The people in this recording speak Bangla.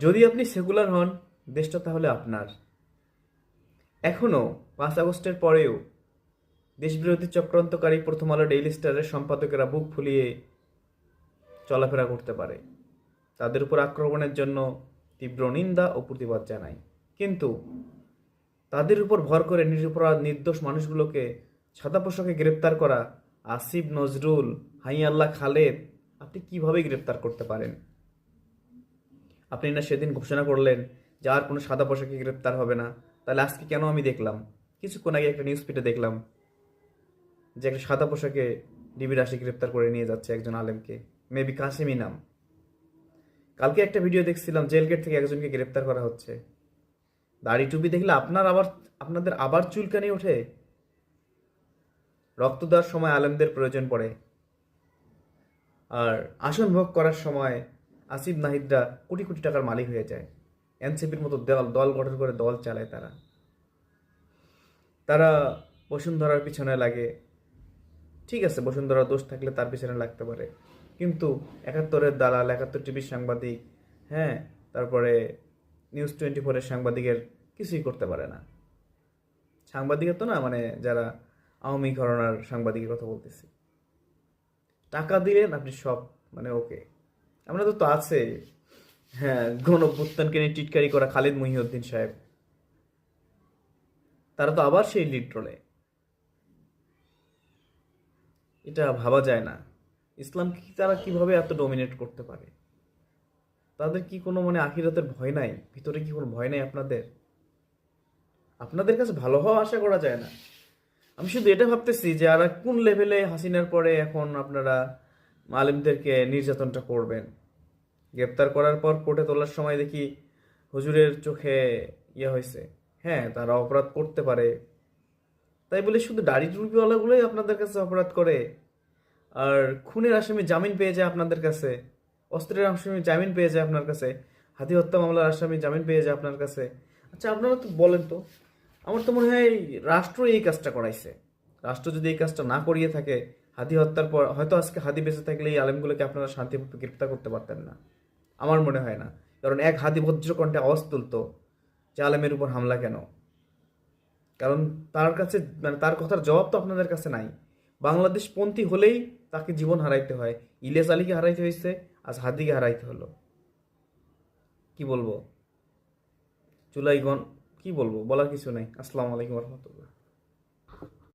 যদি আপনি সেকুলার হন, দেশটা তাহলে আপনার। এখনও 5 আগস্টের পরেও দেশবিরোধী চক্রান্তকারী প্রথম আলো ডেইলি স্টারের সম্পাদকেরা বুক ফুলিয়ে চলাফেরা করতে পারে। তাদের উপর আক্রমণের জন্য তীব্র নিন্দা ও প্রতিবাদ জানাই। কিন্তু তাদের উপর ভর করে নিরপরাধ নির্দোষ মানুষগুলোকে সাদা পোশাকে গ্রেপ্তার করা আসিফ নজরুল, হাইয়াল্লাহ খালেদ আপনি কিভাবে গ্রেপ্তার করতে পারেন? আপনি না সেদিন ঘোষণা করলেন যে আর কোনো সাদা পোশাকে গ্রেপ্তার হবে না। তাহলে আজকে কেন আমি দেখলাম, কিছুক্ষণ আগে একটা নিউজ ফিডে দেখলাম যে একটা সাদা পোশাকে ডিবির আসি গ্রেপ্তার করে নিয়ে যাচ্ছে একজন আলেমকে, মেবি কাসেমি নাম। কালকে একটা ভিডিও দেখছিলাম জেল গেট থেকে একজনকে গ্রেপ্তার করা হচ্ছে। দাড়ি টুপি দেখলে আপনাদের আবার চুলকানি ওঠে। রক্ত দেওয়ার সময় আলেমদের প্রয়োজন পড়ে, আর আসন ভোগ করার সময় আসিফ নাহিদরা কোটি কোটি টাকার মালিক হয়ে যায়। এনসিপির মতো দল গঠন করে দল চালায় তারা। তারা বসুন্ধরার পিছনে লাগে। ঠিক আছে, বসুন্ধরার দোষ থাকলে তার পিছনে লাগতে পারে, কিন্তু 71-এর দালাল, 71 টিভির সাংবাদিক, হ্যাঁ, তারপরে নিউজ 24-এর সাংবাদিকের কিছুই করতে পারে না। সাংবাদিকের তো না, মানে যারা আওয়ামী ঘরানার সাংবাদিকের কথা বলতেছি। টাকা দিলেন আপনি সব, মানে ওকে। আপনাদের তো আছে, হ্যাঁ, গণঅভ্যুত্থানকে নিয়ে টিটকারি করা খালিদ মহিউদ্দিন সাহেব, তারা তো আবার সেই লিড রোলে। এটা ভাবা যায় না, ইসলামকে তারা কিভাবে এত ডমিনেট করতে পারে? তাদের কি কোনো মানে আখিরাতের ভয় নাই? ভিতরে কি কোনো ভয় নাই আপনাদের? আপনাদের কাছে ভালো হওয়া আশা করা যায় না। আমি শুধু এটা ভাবতেছি যে আর কোন লেভেলে হাসিনার পরে এখন আপনারা আলেমদেরকে নির্যাতনটা করবেন। গ্রেপ্তার করার পর কোর্টে তোলার সময় দেখি হুজুরের চোখে ইয়ে হয়েছে। হ্যাঁ, তারা অপরাধ করতে পারে, তাই বলে শুধু দাড়ি টুপিওয়ালাগুলোই আপনাদের কাছে অপরাধ করে, আর খুনের আসামি জামিন পেয়ে যায় আপনাদের কাছে, অস্ত্রের আসামি জামিন পেয়ে যায় আপনার কাছে, হাতি হত্যা মামলার আসামি জামিন পেয়ে যায় আপনার কাছে। আচ্ছা, আপনারা তো বলেন তো, আমার তো মনে হয় রাষ্ট্র এই কাজটা করাইছে। রাষ্ট্র যদি এই কাজটা না করিয়ে থাকে, হাতি হত্যার পর হয়তো আজকে হাতি বেঁচে থাকলে এই আলেমগুলোকে আপনারা শান্তিভাবে গ্রেপ্তার করতে পারতেন না। আমার মনে হয় না, কারণ এক হাতি বজ্রকণ্ঠে আওয়াজ তুলতো যে আলেমের উপর হামলা কেন। কারণ তার কাছে, মানে তার কথার জবাব তো আপনাদের কাছে নাই। বাংলাদেশপন্থী হলেই তাকে জীবন হারাইতে হয়। ইলিয়াস আলীকে হারাইতে হয়েছে, আজ হাদিকে হারাইতে হলো। কি বলবো, চুলাইগণ, কি বলবো, বলার কিছু নাই। আসসালামু আলাইকুম রহমতুল্লাহ।